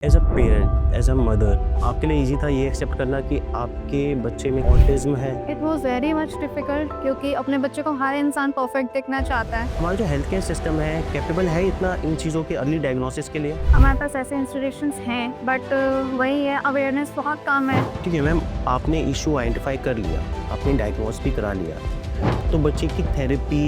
As a parent, as a mother, आपके लिए easy था ये एक्सेप्ट करना कि आपके बच्चे में ऑटिज्म है? It was very much difficult क्योंकि अपने बच्चे को हर इंसान परफेक्ट देखना चाहता है। हमारा जो हेल्थ केयर सिस्टम है कैपेबल है इतना इन चीज़ों के अर्ली डायग्नोसिस के लिए? हमारे पास ऐसे इंस्टीट्यूशंस हैं बट वही है, अवेयरनेस बहुत कम है। ठीक है मैम, आपने इशू आइडेंटिफाई कर लिया, आपने डायग्नोस भी करा लिया, तो बच्चे की थेरेपी,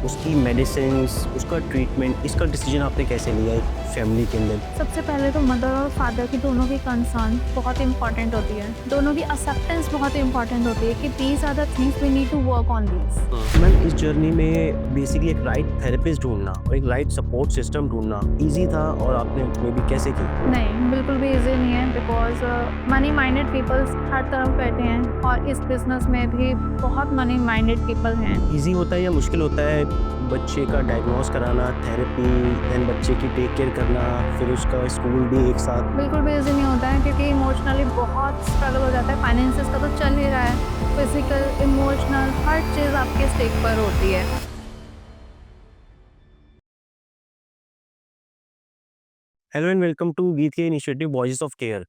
उसकी मेडिसिन्स, उसका ट्रीटमेंट, इसका डिसीजन आपने कैसे लिया एक फैमिली के अंदर? सबसे पहले तो मदर और फादर की दोनों की कंसर्न बहुत इंपॉर्टेंट होती है, दोनों की एक्सेप्टेंस बहुत इंपॉर्टेंट होती है कि these are the things we need to work on these. Ma'am इस जर्नी में बेसिकली एक राइट थेरेपिस्ट ढूंढना और एक राइट सपोर्ट सिस्टम ढूंढना इजी था और आपने मे बी कैसे की? नहीं, बिल्कुल भी इजी नहीं है बिकॉज मनी माइंडेड पीपल्स हर तरफ बैठे हैं और इस बिजनेस में भी बहुत मनी माइंडेड पीपल हैं। ईज़ी होता है या मुश्किल होता है बच्चे का डायग्नोस कराना, थेरेपी, देन बच्चे की टेक केयर करना, फिर उसका स्कूल भी एक साथ? बिल्कुल भी ईज़ी नहीं होता है क्योंकि इमोशनली बहुत स्ट्रगल हो जाता है। फाइनेंसेस का तो चल ही रहा है, फिजिकल, इमोशनल हर चीज़ आपके स्टेक पर होती है। हेलो एंड वेलकम टू गीत के इनिशिएटिव वॉइस ऑफ केयर।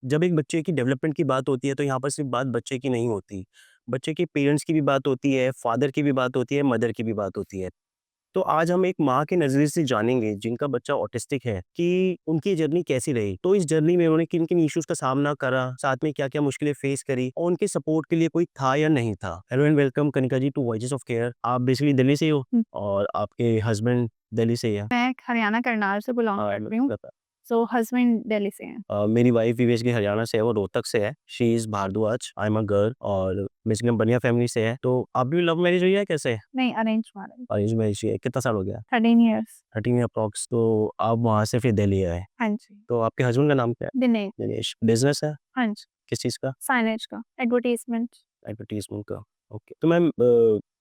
जब एक बच्चे की डेवलपमेंट की बात होती है तो यहाँ पर सिर्फ बात बच्चे की नहीं होती, बच्चे के पेरेंट्स की भी बात होती है, फादर की भी बात होती है, मदर की भी बात होती है। तो आज हम एक माँ के नज़रिए से जानेंगे जिनका बच्चा ऑटिस्टिक है कि उनकी जर्नी कैसी रही। तो इस जर्नी में उन्होंने किन-किन इश्यूज़ का सामना करा, साथ में क्या-क्या मुश्किलें फेस करी और उनके सपोर्ट के लिए कोई था या नहीं था। Hello and welcome Kanika ji to voice of care. आप बेसिकली दिल्ली से ही हो हुँ। और आपके हस्बैंड दिल्ली से ही हैं? मैं हरियाणा करनाल से बिलॉन्ग हाँ, करती हूँ, पता। सो हस्बैंड दिल्ली से हैं। मेरी वाइफ भी बेसिकली हरियाणा से है, वो रोहतक से है। She is Bhardwaj, I am a girl और बेसिकली हम बढ़िया फैमिली से है। तो आप भी लव मैरिज हुई है कैसे? नहीं, अरेंज मैरिज। अरेंज मैरिज हुई है। कितना साल हो गया? 13 इयर्स। 13 अप्रॉक्स। तो आप वहाँ से फिर दिल्ली आए। हाँ जी। तो आपके हस्बैंड का नाम क्या है? दिनेश। दिनेश। बिज़नेस है? हाँ जी। किस चीज़ का? साइनेज का, एडवर्टाइज़मेंट। एडवर्टाइज़मेंट का। ओके। तो ma'am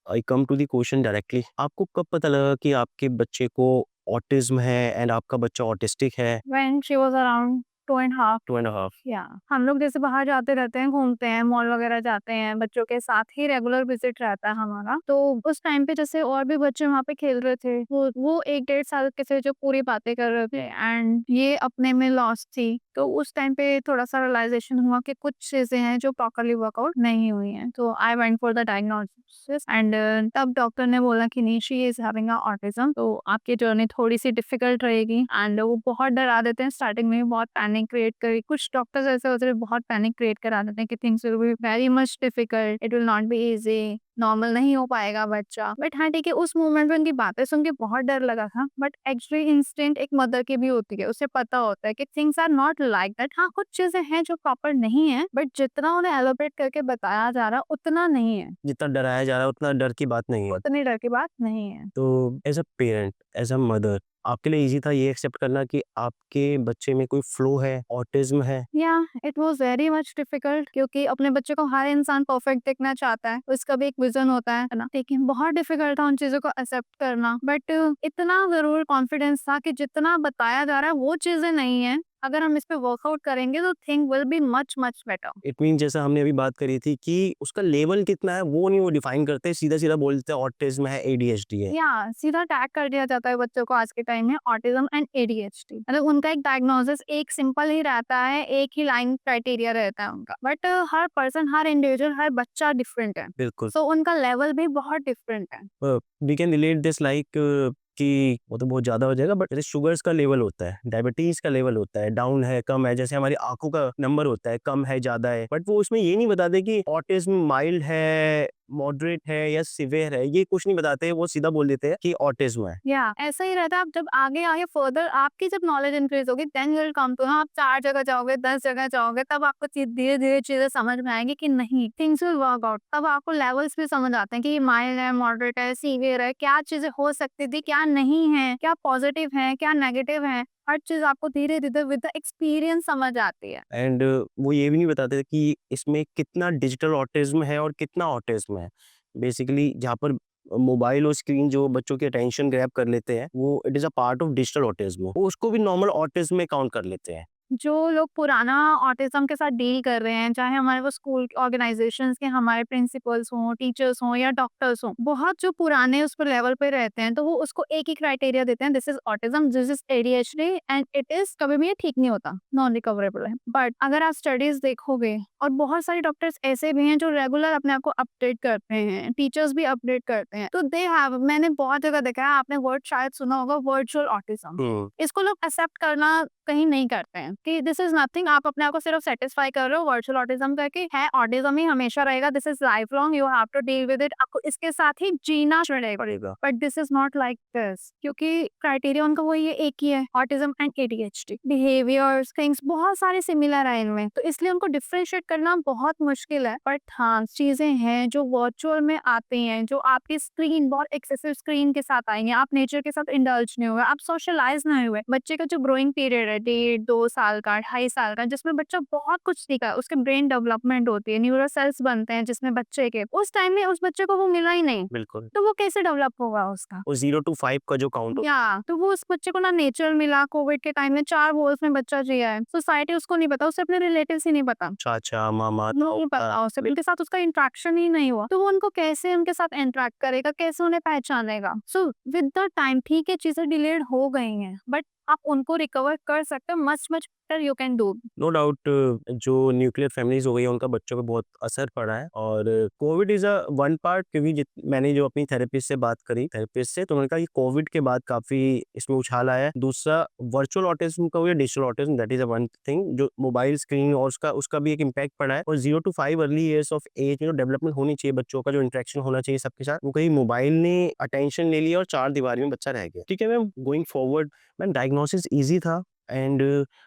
I come to the question directly. आपको कब पता लगा कि आपके बच्चे को ऑटिज़्म है एंड आपका बच्चा ऑटिस्टिक है? When she was around 2 and half. 2 and a half. या हम लोग जैसे बाहर जाते रहते हैं, घूमते हैं, मॉल वगैरह जाते हैं, बच्चों के साथ ही रेगुलर विज़िट रहता है हमारा। तो उस टाइम पे जैसे और भी बच्चे वहाँ पे खेल रहे थे, वो 1 डेढ़ साल के थे जो पूरी बातें कर रहे थे एंड ये अपने में लॉस्ट थी। तो उस टाइम पे थोड़ा-सा रियलाइज़ेशन हुआ कि कुछ चीज़ें हैं जो प्रॉपर्ली वर्कआउट नहीं हुई हैं। तो I went for the diagnosis and तब डॉक्टर ने बोला कि नहीं, she is having a autism, तो आपकी जर्नी थोड़ी-सी डिफ़िकल्ट रहेगी एंड वो बहुत डरा देते हैं स्टार्टिंग में, बहुत पैनिक क्रिएट करी। कुछ डॉक्टर्स ऐसे होते हैं बहुत पैनिक क्रिएट करा देते हैं कि things will be very much difficult, it will not be easy, normal नहीं हो पाएगा बच्चा। बट हाँ, ठीक है, उस मोमेंट में उनकी बातें सुन के बहुत डर लगा था। बट एक्चुअली इंस्टिंक्ट एक मदर की भी होती है, उसे पता होता है कि things are not like that. हाँ, कुछ चीज़ें हैं जो प्रॉपर नहीं है, बट जितना उन्हें एलोब्रेट करके बताया जा रहा उतना नहीं है, जितना डराया जा रहा है उतना डर की बात नहीं है। उतनी डर की बात नहीं है। तो as a parent, as a mother, आपके लिए ईज़ी था ये एक्सेप्ट करना कि आपके बच्चे में कोई फ्लू है, ऑटिज़्म है? या it was very much difficult क्योंकि अपने बच्चे को हर इंसान परफेक्ट देखना चाहता है, उसका भी एक विज़न होता है ना? लेकिन बहुत डिफिकल्ट था उन चीज़ों को एक्सेप्ट करना, बट इतना ज़रूर कॉन्फिडेंस था कि जितना बताया जा रहा है वो चीज़ें नहीं है, अगर हम इस पे वर्कआउट करेंगे तो thing will be much much better. It mean जैसा हमने अभी बात करी थी कि उसका लेवल कितना है वो नहीं वो डिफाइन करते, सीधा-सीधा बोलते हैं ऑटिज़्म है, एडीएचडी है। या सीधा टैग कर दिया जाता है बच्चों को आज के टाइम में, ऑटिज्म एंड एडीएचडी, मतलब उनका एक डायग्नोसिस एक सिंपल ही रहता है, एक ही लाइन क्राइटेरिया रहता है उनका, बट हर पर्सन, हर इंडिविजुअल, हर बच्चा डिफरेंट है, बिल्कुल। सो उनका लेवल भी बहुत डिफरेंट है। We can relate this like कि वो तो बहुत ज़्यादा हो जाएगा बट जैसे शुगर्स का लेवल होता है, डायबिटीज़ का लेवल होता है, डाउन है, कम है, जैसे हमारी आँखों का नंबर होता है, कम है, ज़्यादा है। बट वो उसमें ये नहीं बताते कि ऑटिज़्म माइल्ड है, मॉडरेट है या सीवियर है, ये कुछ नहीं बताते, वो सीधा बोल देते हैं कि ऑटिज़्म है। या ऐसा ही रहता है। आप जब आगे आगे फर्दर आपकी जब नॉलेज इंक्रीज होगी then you will come to know, आप 4 जगह जाओगे, 10 जगह जाओगे, तब आपको धीरे-धीरे चीज़ें समझ में आएँगी कि नहीं, थिंग्स विल वर्क आउट। तब आपको लेवल्स भी समझ आते हैं कि ये माइल्ड है, मॉडरेट है, सीवियर है, क्या चीज़ें हो सकती थी, क्या नहीं है, क्या पॉजिटिव है, क्या नेगेटिव है। हर चीज़ आपको धीरे-धीरे विद द एक्सपीरियंस समझ आती है। एंड वो ये भी नहीं बताते कि इसमें कितना डिजिटल ऑटिज़्म है और कितना ऑटिज़्म है। बेसिकली जहाँ पर मोबाइल और स्क्रीन जो बच्चों की अटेंशन ग्रैब कर लेते हैं, वो it is a part of digital autism. वो उसको भी नॉर्मल ऑटिज़्म में काउंट कर लेते हैं। जो लोग पुराना ऑटिज़्म के साथ डील कर रहे हैं, चाहे हमारे वो स्कूल ऑर्गेनाइज़ेशंस के हमारे प्रिंसिपल्स हों, टीचर्स हों या डॉक्टर्स हों, बहुत जो पुराने उस पर लेवल पे रहते हैं, तो वो उसको एक ही क्राइटेरिया देते हैं, this is autism, this is ADHD and it is कभी भी ये ठीक नहीं होता, नॉन रिकवरेबल है। बट अगर आप स्टडीज़ देखोगे और बहुत सारे डॉक्टर्स ऐसे भी हैं जो रेगुलर अपने आप को अपडेट करते हैं, टीचर्स भी अपडेट करते हैं, तो दे हैव मैंने बहुत जगह देखा है, आपने वर्ड शायद सुना होगा वर्चुअल ऑटिज़्म। हुँ, इसको लोग एक्सेप्ट करना कहीं नहीं करते हैं कि दिस इज नथिंग, आप अपने आप को सिर्फ सेटिस्फाई कर रहे हो वर्चुअल ऑटिज्म करके, है ऑटिज्म ही हमेशा रहेगा, this is lifelong, you have to deal with it, आपको इसके साथ ही जीना पड़ेगा। पड़ेगा। But this is not like this, क्योंकि क्राइटेरिया उनका वही है, एक ही है, autism and ADHD, behaviours things बहुत सारे सिमिलर है इनमें, तो इसलिए उनको डिफरेंशिएट करना बहुत मुश्किल है। बट हाँ, चीजें हैं जो वर्चुअल में आती हैं, जो आपकी स्क्रीन बहुत एक्सेसिव स्क्रीन के साथ आएंगे, आप नेचर के साथ इंडल्ज नहीं हुए, आप सोशलाइज नहीं हुए, बच्चे का जो ग्रोइंग पीरियड है 1.5 2 साल का, 2.5 साल का, जिसमें बच्चा बहुत कुछ सीखा है, उसके ब्रेन डेवलपमेंट होती है, न्यूरल सेल्स बनते हैं जिसमें बच्चे के, उस टाइम में उस बच्चे को वो मिला ही नहीं, बिल्कुल, तो वो कैसे डेवलप होगा उसका? वो 0 टू 5 का जो काउंट होता या तो वो उस बच्चे को ना नेचर मिला, कोविड के टाइम में 4 वॉल्स में बच्चा जिया है, सोसाइटी उसको नहीं पता, उसे अपने रिलेटिव्स ही नहीं पता, है, चाचा, मामा, नहीं ताऊ, पता उसे, उनके साथ उसका इंटरेक्शन ही नहीं हुआ, तो वो उनको कैसे उनके साथ इंटरेक्ट करेगा, कैसे उन्हें पहचानेगा? सो विद द टाइम ठीक है, चीजें डिलेड हो गई हैं, बट आप उनको रिकवर कर सकते हो, much much better you can do. No doubt जो न्यूक्लियर फैमिलीज़ हो गई हैं, उनका बच्चों पे बहुत असर पड़ा है और Covid is a one part क्योंकि मैंने जो अपनी थेरेपिस्ट से बात करी थेरेपिस्ट से, तो उन्होंने कहा कि कोविड के बाद काफ़ी इसमें उछाल आया है। दूसरा वर्चुअल ऑटिज़्म का हो या digital autism that is a one thing जो मोबाइल स्क्रीन और उसका भी एक इम्पैक्ट पड़ा है और 0 to 5 early years of age में जो डेवलपमेंट होनी चाहिए बच्चों का, जो इंटरेक्शन होना चाहिए सबके साथ, वो कहीं मोबाइल ने अटेंशन ले लिया और 4 दीवारी में बच्चा रह गया। ठीक है ma'am, going forward ma'am diagnosis easy था एंड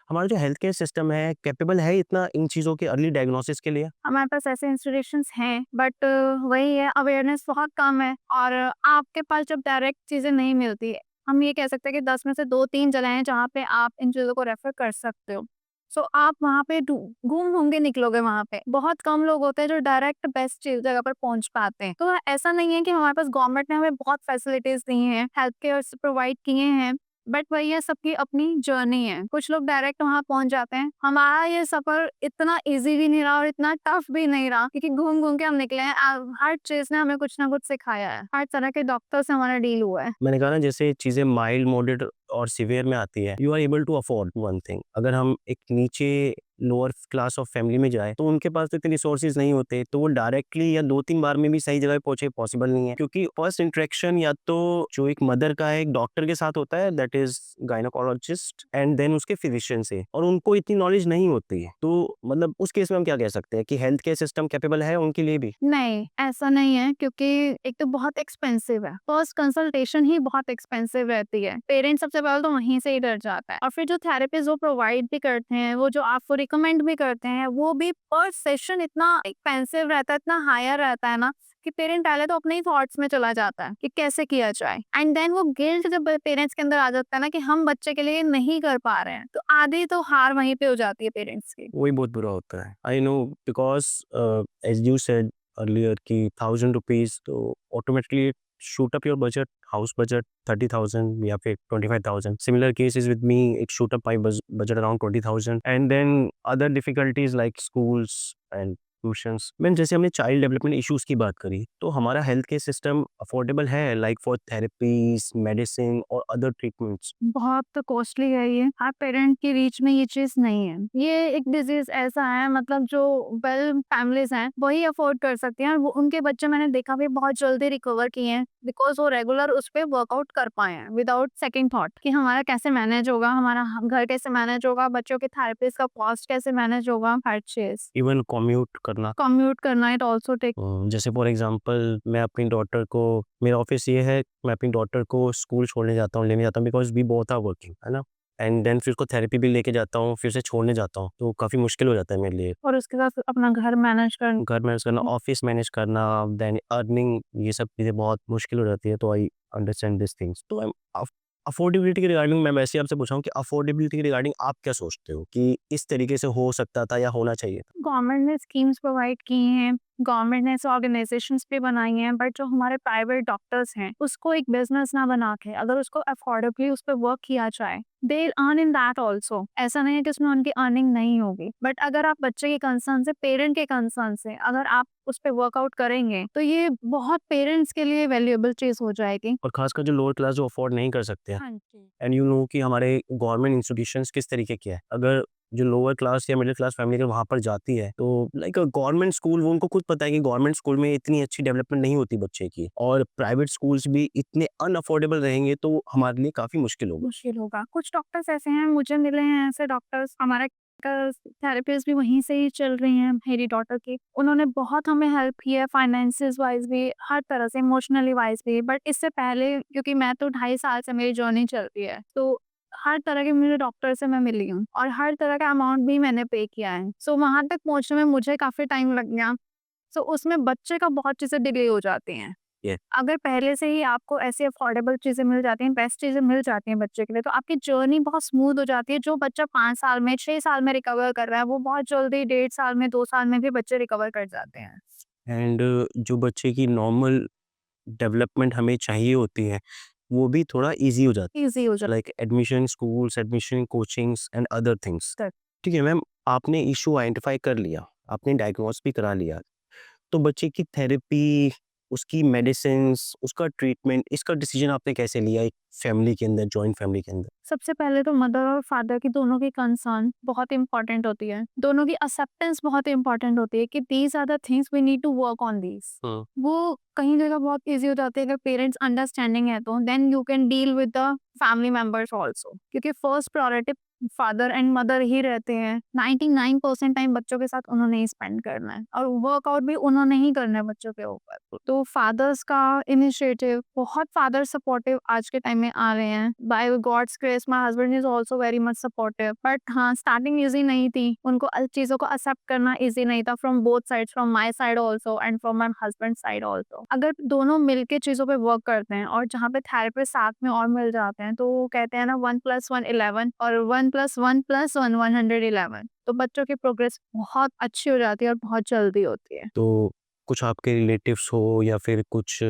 हमारा जो हेल्थ केयर सिस्टम है कैपेबल है इतना इन चीज़ों के अर्ली डायग्नोसिस के लिए? हमारे पास ऐसे इंस्टीट्यूशंस हैं, बट वही है, अवेयरनेस बहुत कम है और आपके पास जब डायरेक्ट चीज़ें नहीं मिलती है, हम ये कह सकते हैं कि 10 में से 2-3 जगह हैं जहाँ पे आप इन चीज़ों को रेफ़र कर सकते हो। सो आप वहाँ पे ढू घूम-घूम के निकलोगे वहाँ पे। बहुत कम लोग होते हैं जो डायरेक्ट बेस्ट चीज़ जगह पर पहुँच पाते हैं। तो ऐसा नहीं है कि हमारे पास गवर्नमेंट ने हमें बहुत फैसिलिटीज़ दी हैं, हेल्थ केयर प्रोवाइड किए हैं, बट वही है, सबकी अपनी जर्नी है। कुछ लोग डायरेक्ट वहाँ पहुँच जाते हैं। हमारा ये सफ़र इतना ईज़ी भी नहीं रहा और इतना टफ भी नहीं रहा, क्योंकि घूम-घूम के हम निकले हैं। हर चीज़ ने हमें कुछ ना कुछ सिखाया है। हर तरह के डॉक्टर से हमारा डील हुआ है। मैंने कहा ना जैसे चीज़ें माइल्ड, मॉडरेट और सीवियर में आती है, you are able to afford one thing. अगर हम एक नीचे लोअर क्लास ऑफ फैमिली में जाएँ, तो उनके पास तो इतने रिसोर्सेज़ नहीं होते, तो वो डायरेक्टली या 2-3 बार में भी सही जगह पे पहुँचे पॉसिबल नहीं है। क्योंकि फर्स्ट इंटरेक्शन या तो जो एक मदर का एक डॉक्टर के साथ होता है that is gynaecologist and then उसके फिजिशियन से और उनको इतनी नॉलेज नहीं होती है। तो मतलब उस केस में हम क्या कह सकते हैं कि हेल्थ केयर सिस्टम कैपेबल है उनके लिए भी? नहीं, ऐसा नहीं है, क्योंकि एक तो बहुत एक्सपेंसिव है। फर्स्ट कंसल्टेशन ही बहुत एक्सपेंसिव रहती है। पेरेंट्स सबसे पहले तो वहीं से ही डर जाता है और फिर जो थेरेपिस्ट वो प्रोवाइड भी करते हैं, वो जो आपको रिकमेंड भी करते हैं, वो भी पर सेशन इतना एक्सपेंसिव रहता है, इतना हायर रहता है ना, कि पेरेंट पहले तो अपने ही थॉट्स में चला जाता है कि कैसे किया जाए, एंड देन वो गिल्ट जब पेरेंट्स के अंदर आ जाता है ना कि हम बच्चे के लिए नहीं कर पा रहे हैं, तो आधी तो हार वहीं पे हो जाती है पेरेंट्स की। वही बहुत बुरा होता है। I know because as you said earlier कि ₹1000 तो automatically shoot up your budget, house budget 30,000 या फिर 25,000. Similar cases with me, it shoot up my budget around 20,000 and then other difficulties like schools and tuitions. Ma'am जैसे हमने child development issues की बात करी, तो हमारा हेल्थ केयर सिस्टम अफोर्डेबल है लाइक फॉर थेरेपीज, मेडिसिन और अदर ट्रीटमेंट्स? बहुत कॉस्टली है ये, हर पेरेंट की रीच में ये चीज़ नहीं है। ये एक डिज़ीज़ ऐसा है, मतलब जो वेल फैमिलीज़ हैं, वही अफ़ोर्ड कर सकती हैं और वो उनके बच्चे मैंने देखा भी बहुत जल्दी रिकवर किए हैं, बिकॉज़ वो रेगुलर उस पे वर्कआउट कर पाए हैं विदाउट सेकंड थॉट कि हमारा कैसे मैनेज होगा, हमारा घर कैसे मैनेज होगा, बच्चों के थेरेपिस्ट का कॉस्ट कैसे मैनेज होगा, हर चीज़। इवन कम्यूट करना। कम्यूट करना, इट ऑल्सो टेक। जैसे फॉर एग्जांपल मैं अपनी डॉटर को, मेरा ऑफिस ये है, मैं अपनी डॉटर को स्कूल छोड़ने जाता हूँ, लेने जाता हूँ because we both are working, है ना? एंड देन फिर उसको थेरेपी भी लेके जाता हूँ, फिर से छोड़ने जाता हूँ, तो काफ़ी मुश्किल हो जाता है मेरे लिए। और उसके साथ अपना घर मैनेज करना। घर मैनेज करना, ऑफिस मैनेज करना, देन अर्निंग, ये सब चीज़ें बहुत मुश्किल हो जाती है, तो आई अंडरस्टैंड दिस थिंग्स। तो अफोर्डेबिलिटी के रिगार्डिंग मैं वैसे ही आपसे पूछ रहा हूँ कि अफोर्डेबिलिटी के रिगार्डिंग आप क्या सोचते हो कि इस तरीके से हो सकता था या होना चाहिए था? गवर्नमेंट ने स्कीम्स प्रोवाइड की हैं, गवर्नमेंट ने ऐसे ऑर्गेनाइजेशंस भी बनाई हैं, बट जो हमारे प्राइवेट डॉक्टर्स हैं, उसको एक बिज़नेस ना बना के अगर उसको अफोर्डेबली उस पे वर्क किया जाए, they earn in that also. ऐसा नहीं है कि उसमें उनकी अर्निंग नहीं होगी, बट अगर आप बच्चे के कंसर्न से, पेरेंट के कंसर्न से अगर आप उस पे वर्कआउट करेंगे, तो ये बहुत पेरेंट्स के लिए वैल्यूएबल चीज़ हो जाएगी। और खासकर जो लोअर क्लास जो अफोर्ड नहीं कर सकते हैं, हाँ जी। एंड यू नो कि हमारे गवर्नमेंट इंस्टीट्यूशंस किस तरीके के हैं। अगर जो लोअर क्लास या मिडिल क्लास फैमिली अगर वहाँ पर जाती है, तो लाइक गवर्नमेंट स्कूल, वो उनको खुद पता है कि गवर्नमेंट स्कूल में इतनी अच्छी डेवलपमेंट नहीं होती बच्चे की, और प्राइवेट स्कूल्स भी इतने अनअफोर्डेबल रहेंगे तो हमारे लिए काफ़ी मुश्किल होगा। मुश्किल होगा। कुछ डॉक्टर्स ऐसे हैं, मुझे मिले हैं ऐसे डॉक्टर्स, हमारा थेरेपिस्ट भी वहीं से ही चल रही हैं मेरी डॉटर की। उन्होंने बहुत हमें हेल्प की है फाइनेंसेस वाइज़ भी, हर तरह से, इमोशनली वाइज़ भी। बट इससे पहले, क्योंकि मैं तो 2.5 साल से मेरी जर्नी चल रही है, तो हर तरह के मेरे डॉक्टर से मैं मिली हूँ और हर तरह का अमाउंट भी मैंने पे किया है। सो वहाँ तक पहुँचने में मुझे काफ़ी टाइम लग गया। सो उसमें बच्चे का बहुत चीज़ें डिले हो जाती हैं। ये अगर पहले से ही आपको ऐसी अफोर्डेबल चीज़ें मिल जाती हैं, बेस्ट चीज़ें मिल जाती हैं बच्चे के लिए, तो आपकी जर्नी बहुत स्मूथ हो जाती है। जो बच्चा 5 साल में, 6 साल में रिकवर कर रहा है, वो बहुत जल्दी 1.5 साल में, 2 साल में भी बच्चे रिकवर कर जाते हैं। एंड जो बच्चे की नॉर्मल डेवलपमेंट हमें चाहिए होती है, वो भी थोड़ा ईज़ी हो जाता ईज़ी हो है, जाता like admission schools, admission coachings and other things. है। ठीक है मैम, आपने इश्यू आइडेंटिफाई कर लिया, आपने डायग्नोस भी करा लिया, तो बच्चे की थेरेपी, उसकी मेडिसिन्स, उसका ट्रीटमेंट, इसका डिसीजन आपने कैसे लिया एक फैमिली के अंदर, जॉइंट फैमिली के अंदर? सबसे पहले तो मदर और फादर की दोनों की कंसर्न बहुत इंपॉर्टेंट होती है। दोनों की एक्सेप्टेंस बहुत इंपॉर्टेंट होती है कि these are the things we need to work on these. हुँ। वो कहीं जगह बहुत ईज़ी हो जाती है अगर पेरेंट्स अंडरस्टैंडिंग है, तो then you can deal with the family members also, क्योंकि first priority father and mother ही रहते हैं। 99% टाइम बच्चों के साथ उन्होंने ही स्पेंड करना है और वर्कआउट भी उन्होंने ही करना है बच्चों के ऊपर। तो फादर्स का इनिशिएटिव, बहुत फादर सपोर्टिव आज के टाइम में आ रहे हैं। By God's grace my husband is also very much supportive, but हाँ, स्टार्टिंग इजी नहीं थी। उनको चीज़ों को एक्सेप्ट करना इजी नहीं था, from both sides, from my side also and from my husband side also. अगर दोनों मिलके चीज़ों पे वर्क करते हैं और जहाँ पे थेरेपिस्ट साथ में और मिल जाते हैं, तो वो कहते हैं ना, 1+1 11 और 1+1+1 111। तो बच्चों की प्रोग्रेस बहुत अच्छी हो जाती है और बहुत जल्दी होती है। तो कुछ आपके रिलेटिव्स हो या फिर कुछ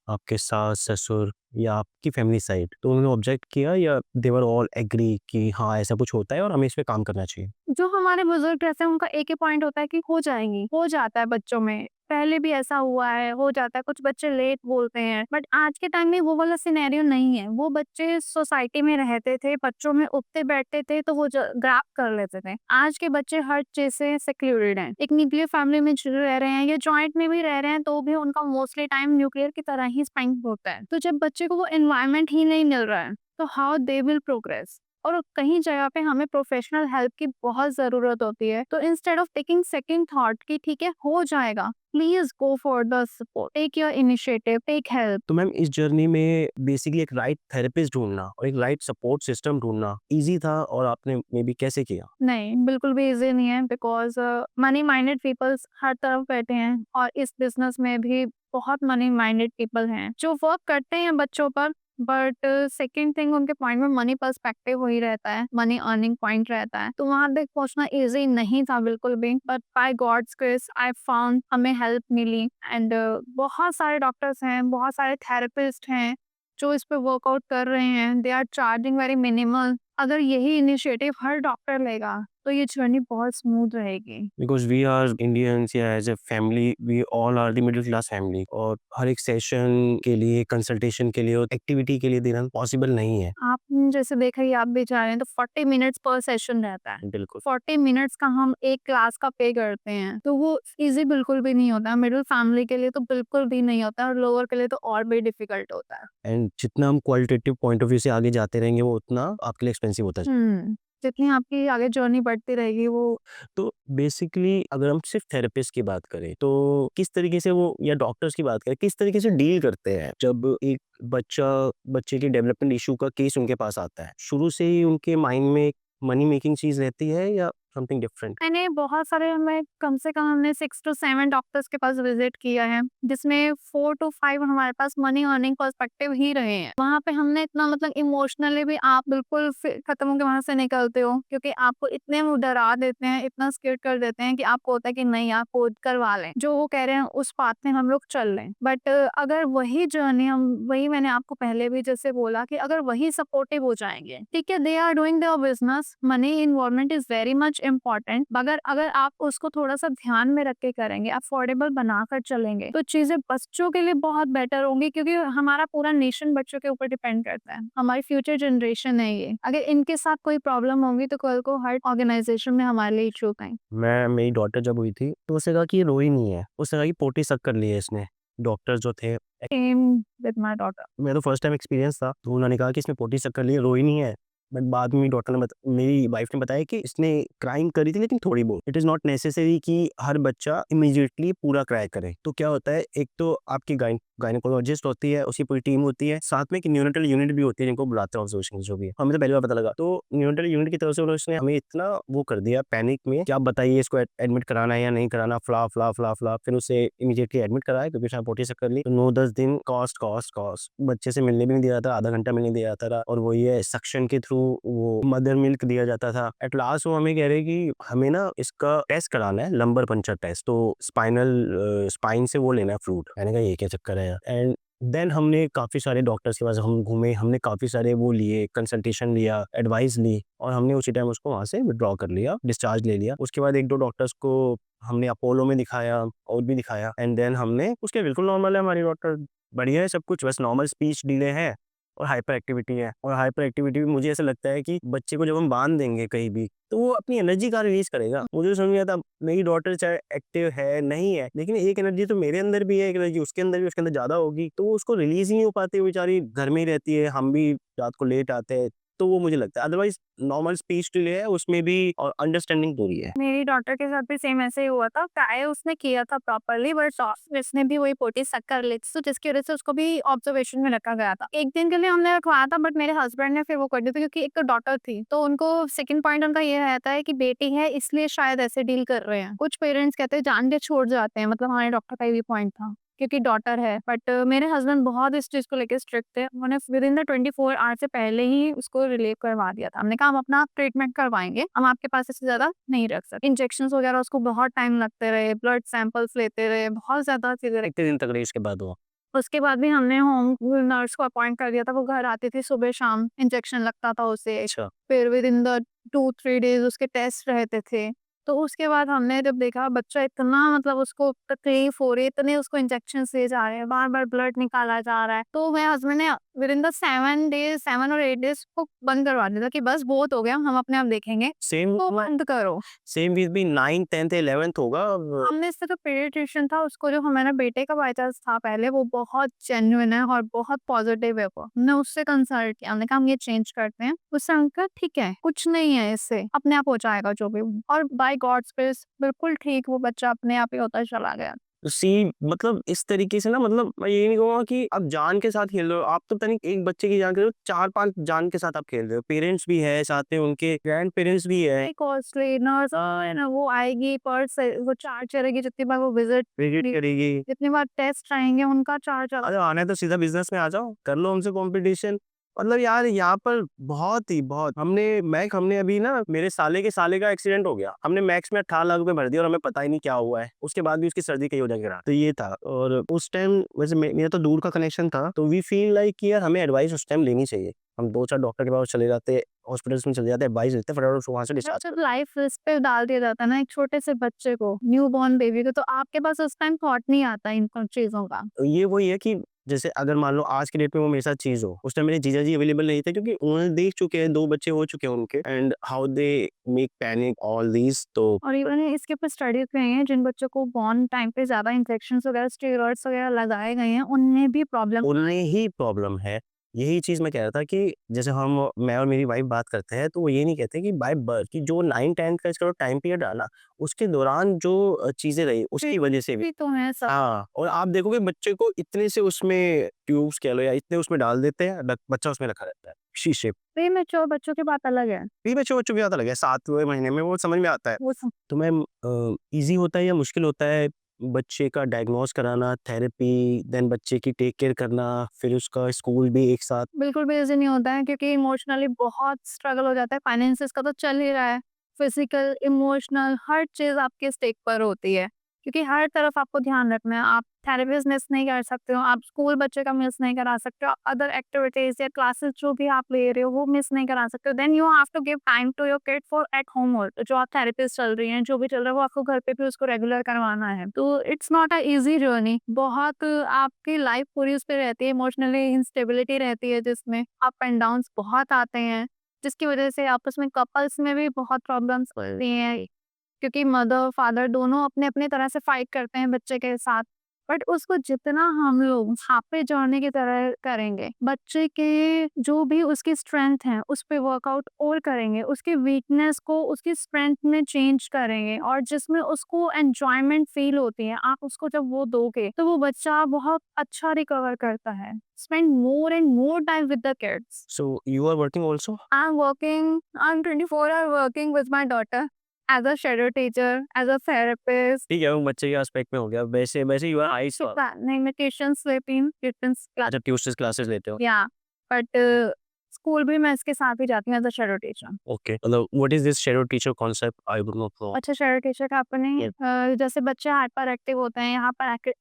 आपके सास-ससुर या आपकी फैमिली साइड, तो उन्होंने ऑब्जेक्ट किया या दे वर ऑल एग्री कि हाँ, ऐसा कुछ होता है और हमें इस पे काम करना चाहिए? जो हमारे बुजुर्ग रहते हैं, उनका एक ही पॉइंट होता है कि हो जाएंगी, हो जाता है बच्चों में, पहले भी ऐसा हुआ है, हो जाता है। कुछ बच्चे लेट बोलते हैं, बट आज के टाइम में वो वाला सिनेरियो नहीं है। वो बच्चे सोसाइटी में रहते थे, बच्चों में उठते बैठते थे, तो वो ग्रैब कर लेते थे। आज के बच्चे हर चीज से सिक्योर्ड हैं, एक न्यूक्लियर फैमिली में रह रहे हैं या जॉइंट में भी रह रहे हैं, तो भी उनका मोस्टली टाइम न्यूक्लियर की तरह ही स्पेंड होता है। तो जब बच्चे को वो एनवायरनमेंट ही नहीं मिल रहा है, तो हाउ दे विल प्रोग्रेस। और कहीं जगह पे हमें प्रोफेशनल हेल्प की बहुत ज़रूरत होती है। तो instead of taking second thought कि ठीक है, हो जाएगा, please go for the support, take your initiative, take help. तो मैम, इस जर्नी में बेसिकली एक राइट थेरेपिस्ट ढूँढना और एक राइट सपोर्ट सिस्टम ढूँढना ईज़ी था, और आपने मेबी कैसे किया? नहीं, बिल्कुल भी ईज़ी नहीं है, बिकॉज़ मनी माइंडेड पीपल्स हर तरफ बैठे हैं और इस बिज़नेस में भी बहुत मनी माइंडेड पीपल हैं, जो वर्क करते हैं बच्चों पर। बट सेकंड थिंग, उनके पॉइंट में मनी पर्सपेक्टिव वही रहता है, मनी अर्निंग पॉइंट रहता है। तो वहाँ तक पहुँचना ईज़ी नहीं था बिल्कुल भी, but by God's grace I found, हमें हेल्प मिली। एंड बहुत सारे डॉक्टर्स हैं, बहुत सारे थेरेपिस्ट हैं, जो इस पे वर्कआउट कर रहे हैं। They are charging very minimal. अगर यही इनिशिएटिव हर डॉक्टर लेगा, तो ये जर्नी बहुत स्मूथ रहेगी। बिकॉज़ वी आर इंडियंस, या as a family we all are the middle class family, और हर एक सेशन के लिए, कंसल्टेशन के लिए और एक्टिविटी के लिए देना पॉसिबल नहीं है। आप जैसे देख रही हैं, आप भी जा रहे हैं, तो 40 मिनट्स पर सेशन रहता है। बिल्कुल। 40 मिनट्स का हम एक क्लास का पे करते हैं, तो वो ईज़ी बिल्कुल भी नहीं होता है। मिडल फैमिली के लिए तो बिल्कुल भी नहीं होता है और लोअर के लिए तो और भी डिफ़िकल्ट होता है। एंड जितना हम क्वालिटेटिव पॉइंट ऑफ व्यू से आगे जाते रहेंगे, वो उतना आपके लिए एक्सपेंसिव होता जाएगा। जितनी आपकी आगे जर्नी बढ़ती रहेगी, वो तो बेसिकली अगर हम सिर्फ थेरेपिस्ट की बात करें, तो किस तरीके से वो, या डॉक्टर्स की बात करें, किस तरीके से डील करते हैं जब एक बच्चे के डेवलपमेंट इशू का केस उनके पास आता है? शुरू से ही उनके माइंड में मनी मेकिंग चीज़ रहती है, या समथिंग डिफरेंट? मैंने बहुत सारे हमें कम से कम हमने 6 टू 7 डॉक्टर्स के पास विज़िट किया है, जिसमें 4 टू 5 हमारे पास मनी अर्निंग पर्सपेक्टिव ही रहे हैं। वहाँ पे हमने इतना मतलब इमोशनली भी आप बिल्कुल फिर खत्म होके वहाँ से निकलते हो, क्योंकि आपको इतने वो डरा देते हैं, इतना स्केर्ड कर देते हैं कि आपको होता है कि नहीं आप वो करवा लें। जो वो कह रहे हैं उस पाथ में हम लोग चल लें। बट अगर वही जर्नी हम वही मैंने आपको पहले भी जैसे बोला कि अगर वही सपोर्टिव हो जाएँगे, ठीक है, they are doing their business, money involvement is very much important, मगर अगर आप उसको थोड़ा-सा ध्यान में रख के करेंगे, अफोर्डेबल बनाकर चलेंगे, तो चीज़ें बच्चों के लिए बहुत बेटर होंगी, क्योंकि हमारा पूरा नेशन बच्चों के ऊपर डिपेंड करता है। हमारी फ्यूचर जनरेशन है ये। अगर इनके साथ कोई प्रॉब्लम होगी तो कल को हर ऑर्गेनाइज़ेशन में हमारे लिए इश्यू हैं। मेरी डॉटर जब हुई थी तो उसने कहा कि ये रोई नहीं है, उसने कहा कि पोटी सक कर ली है इसने। डॉक्टर जो थे, सेम विद माय डॉटर। मेरा तो फर्स्ट टाइम एक्सपीरियंस था, तो उन्होंने कहा कि इसने पोटी सक कर ली है, रोई नहीं है। बट बाद में मेरी वाइफ ने बताया कि इसने क्राइंग करी थी लेकिन थोड़ी बहुत। इट इज़ नॉट नेसेसरी कि हर बच्चा इमीडिएटली पूरा क्राई करे। तो क्या होता है, एक तो आपकी गायनेकोलॉजिस्ट होती है, उसकी पूरी टीम होती है, साथ में एक न्यूनेटल यूनिट भी होती है जिनको बुलाते हैं ऑब्जर्वेशन जो भी है। हमें तो पहली बार पता लगा। तो न्यूनेटल यूनिट की तरफ से उसने हमें इतना वो कर दिया पैनिक में कि आप बताइए इसको एडमिट कराना है या नहीं कराना, फ्ला। फिर उसे इमीडिएटली एडमिट कराया क्योंकि उसने पोटी सक कर ली। तो 9-10 दिन कॉस्ट बच्चे से मिलने भी नहीं दिया था, आधा घंटा मिलने दिया जाता था, और वो ये सक्शन के थ्रू वो मदर मिल्क दिया जाता था। एट लास्ट वो हमें कह रहे कि हमें ना इसका टेस्ट कराना है, लंबर पंचर टेस्ट, तो स्पाइन से वो लेना है फ्लूइड। मैंने कहा ये क्या चक्कर है यार। एंड देन हमने काफ़ी सारे डॉक्टर्स के पास हम घूमे, हमने काफ़ी सारे वो लिए, कंसल्टेशन लिया, एडवाइस ली, और हमने उसी टाइम उसको वहाँ से विथड्रॉ कर लिया, डिस्चार्ज ले लिया। उसके बाद 1-2 डॉक्टर्स को हमने अपोलो में दिखाया और भी दिखाया, एंड देन हमने उसके बिल्कुल नॉर्मल है हमारी डॉटर, बढ़िया है सब कुछ, बस नॉर्मल स्पीच डिले है और हाइपर एक्टिविटी है। और हाइपर एक्टिविटी भी मुझे ऐसा लगता है कि बच्चे को जब हम बांध देंगे कहीं भी तो वो अपनी एनर्जी का रिलीज करेगा। मुझे तो समझ नहीं आता, मेरी डॉटर चाहे एक्टिव है नहीं है, लेकिन एक एनर्जी तो मेरे अंदर भी है, एक एनर्जी उसके अंदर भी, उसके अंदर ज्यादा होगी, तो वो उसको रिलीज ही नहीं हो पाती, वो बेचारी घर में ही रहती है, हम भी रात को लेट आते हैं। तो वो मुझे लगता है, अदरवाइज नॉर्मल स्पीच डिले है उसमें भी, और अंडरस्टैंडिंग पूरी है। मेरी डॉटर के साथ भी सेम ऐसे ही हुआ था। ट्राई उसने किया था प्रॉपर्ली, बट उसने भी वही पोटी सक कर ली थी, तो जिसकी वजह से उसको भी ऑब्जर्वेशन में रखा गया था। एक दिन के लिए हमने रखवाया था, बट मेरे हस्बैंड ने फिर वो कर दिया था, क्योंकि एक तो डॉटर थी, तो उनको सेकंड पॉइंट उनका ये रहता है कि बेटी है इसलिए शायद ऐसे डील कर रहे हैं। कुछ पेरेंट्स कहते हैं जान के छोड़ जाते हैं, मतलब हमारे डॉक्टर का ये भी पॉइंट था क्योंकि डॉटर है। बट मेरे हस्बैंड बहुत इस चीज़ को लेके स्ट्रिक्ट थे। उन्होंने विदिन द 24 आवर से पहले ही उसको रिलीव करवा दिया था। हमने कहा हम अपना ट्रीटमेंट करवाएँगे, हम आपके पास इससे ज़्यादा नहीं रख सकते। इंजेक्शंस वगैरह उसको बहुत टाइम लगते रहे, ब्लड सैंपल्स लेते रहे, बहुत ज़्यादा चीज़ें कितने दिन तक रही इसके बाद वो? उसके बाद भी हमने होम नर्स को अपॉइंट कर दिया था, वो घर आती थी सुबह-शाम, इंजेक्शन लगता था उसे। अच्छा। फिर विदिन द 2-3 डेज़ उसके टेस्ट रहते थे। तो उसके बाद हमने जब देखा बच्चा इतना मतलब उसको तकलीफ हो रही है, इतने उसको इंजेक्शंस दिए जा रहे हैं, बार-बार ब्लड निकाला जा रहा है। तो मेरे हस्बैंड ने विदिन द 7 डेज़ 7 और 8 डेज़ को बंद करवा दिया था कि बस बहुत हो गया, हम अपने आप देखेंगे, सेम तो बंद करो। सेम वीक भी 9th 10th 11th होगा। हमने इससे जो पीडियाट्रिशियन था उसको जो हमारा बेटे का बाय चांस था पहले, वो बहुत जेन्युइन है और बहुत पॉजिटिव है वो। हमने उससे कंसल्ट किया, हमने कहा हम ये चेंज करते हैं। उसने कहा ठीक है, कुछ नहीं है इससे, अपने आप हो जाएगा जो भी। और बाय गॉड्स ग्रेस बिल्कुल ठीक वो बच्चा अपने आप ही होता चला गया। सी मतलब इस तरीके से ना, मतलब मैं ये नहीं कहूँगा कि आप जान के साथ खेल रहे हो, आप तो पता नहीं एक बच्चे की जान खेल रहे हो, 4-5 जान के साथ आप खेल रहे हो। पेरेंट्स भी है साथ में, उनके ग्रैंड पेरेंट्स भी है, कॉस्टली नर्स है ना, वो आएगी पर से वो चार्ज करेगी, जितनी बार वो विजिट विजिट करेगी। जितनी बार टेस्ट आएंगे उनका चार्ज अलग। अरे आना है तो सीधा बिज़नेस में आ जाओ, कर लो हमसे कॉम्पिटिशन। मतलब यार यहाँ पर बहुत हमने अभी ना, मेरे साले के साले का एक्सीडेंट हो गया। हमने मैक्स में 18 लाख रुपए भर दिए और हमें पता ही नहीं क्या हुआ है। उसके बाद भी उसकी सर्जरी कहीं हो जाके रहा। तो ये था, और उस टाइम वैसे मेरा तो दूर का कनेक्शन था, तो वी फील लाइक कि यार हमें एडवाइस उस टाइम लेनी चाहिए। हम 2-4 डॉक्टर के पास चले जाते, हॉस्पिटल्स में चले जाते, एडवाइस लेते, फटाफट वहाँ से डिस्चार्ज जब कर। लाइफ रिस्क पे डाल दिया जाता है ना एक छोटे से बच्चे को, न्यूबॉर्न बेबी को, तो आपके पास उस टाइम थॉट नहीं आता इन सब चीज़ों का। तो ये वही है कि जैसे अगर मान लो आज के डेट में वो मेरे साथ चीज़ हो, उस टाइम मेरे जीजा जी अवेलेबल नहीं थे क्योंकि उन्होंने देख चुके हैं, 2 बच्चे हो चुके हैं उनके, and how they make panic all these. तो और इवन इसके ऊपर स्टडीज़ भी हुई हैं, जिन बच्चों को बॉर्न टाइम पे ज़्यादा इंजेक्शंस वगैरह, स्टेरॉइड्स वगैरह लगाए गए हैं, उनमें भी प्रॉब्लम। उन्हें ही प्रॉब्लम है। यही चीज़ मैं कह रहा था कि जैसे मैं और मेरी वाइफ़ बात करते हैं, तो वो ये नहीं कहते कि बाय बर्थ कि जो 9-10th का इसका जो टाइम पीरियड रहा ना, उसके दौरान जो चीज़ें रही, उसकी वजह से भी। भी तो है सब। हाँ, और आप देखोगे बच्चे को इतने से उसमें ट्यूब्स कह लो या इतने उसमें डाल देते हैं, बच्चा उसमें रखा रहता है, शीशे। प्रीमैच्योर बच्चों की बात अलग है। प्रीमैच्योर बच्चों को ज़्यादा लगे 7वें महीने में वो समझ में आता है। वो सब तो मैम ईज़ी होता है या मुश्किल होता है बच्चे का डायग्नोज़ कराना, थेरेपी, देन बच्चे की टेक केयर करना, फिर उसका स्कूल भी एक साथ? बिल्कुल भी ईज़ी नहीं होता है क्योंकि इमोशनली बहुत स्ट्रगल हो जाता है, फाइनेंसेस का तो चल ही रहा है। फिज़िकल, इमोशनल हर चीज़ आपके स्टेक पर होती है, क्योंकि हर तरफ आपको ध्यान रखना है। आप थेरेपिस्ट मिस नहीं कर सकते हो, आप स्कूल बच्चे का मिस नहीं करा सकते हो, अदर एक्टिविटीज़ या क्लासेस जो भी आप ले रहे हो वो मिस नहीं करा सकते हो। Then you have to give time to your kid for at home also. जो आप थेरेपिस्ट चल रही हैं, जो भी चल रहा है वो आपको घर पे भी उसको रेगुलर करवाना है। तो it's not a easy journey. बहुत आपकी लाइफ पूरी उस पे रहती है, इमोशनली इंस्टेबिलिटी रहती है जिसमें अप एंड डाउन्स बहुत आते हैं, जिसकी वजह से आपस में कपल्स में भी बहुत प्रॉब्लम्स होती हैं। क्योंकि मदर फादर दोनों अपने-अपने तरह से फाइट करते हैं बच्चे के साथ। बट उसको जितना हम लोग भापे जोड़ने की तरह करेंगे, बच्चे के जो भी उसकी स्ट्रेंथ है, उस पे वर्कआउट और करेंगे, उसकी वीकनेस को उसकी स्ट्रेंथ में चेंज करेंगे और जिसमें उसको एन्जॉयमेंट फ़ील होती है, आप उसको जब वो दोगे, तो वो बच्चा बहुत अच्छा रिकवर करता है। Spend more and more time with the kids. So you are working also? I'm 24 hour working with my daughter as a shadow teacher, as a therapist. ठीक है, वो बच्चे के एस्पेक्ट में हो गया। वैसे वैसे यू आर आइस नहीं, मैं ट्यूशन्स लेती हूँ, ट्यूशन्स क्लास अच्छा ट्यूशडेज़ क्लासेस लेते हो? या बट स्कूल भी मैं इसके साथ ही जाती हूँ as a shadow teacher. Okay, मतलब what is this shadow teacher concept? I would not know. अच्छा शैडो टीचर का अपने जैसे बच्चे हाइपर एक्टिव होते हैं, यहाँ पर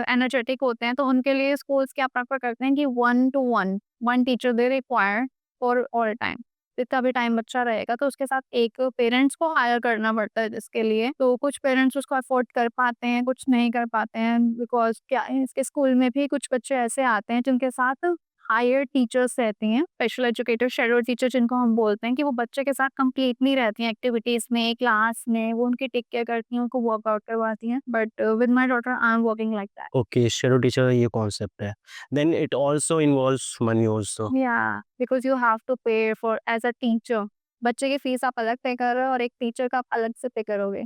एनर्जेटिक होते हैं, तो उनके लिए स्कूल्स क्या प्रेफर करते हैं कि 1 to 1 1 teacher they require for all time. जितना भी टाइम बच्चा रहेगा तो उसके साथ एक पेरेंट्स को हायर करना पड़ता है जिसके लिए। तो कुछ पेरेंट्स उसको अफोर्ड कर पाते हैं, कुछ नहीं कर पाते हैं बिकॉज़ क्या है इसके स्कूल में भी कुछ बच्चे ऐसे आते हैं जिनके साथ हायर टीचर्स रहती हैं, स्पेशल एजुकेटर, शैडो टीचर जिनको हम बोलते हैं कि वो बच्चे के साथ कंप्लीटली रहती हैं एक्टिविटीज़ में, क्लास में, वो उनकी टेक केयर करती हैं, उनको वर्कआउट करवाती हैं। But with my daughter I am working like that. Okay, shadow teacher ये कांसेप्ट है। Then it also involves money also. या because you have to pay for as a teacher. बच्चे की फीस आप अलग पे कर रहे हो और एक टीचर का आप अलग से पे करोगे।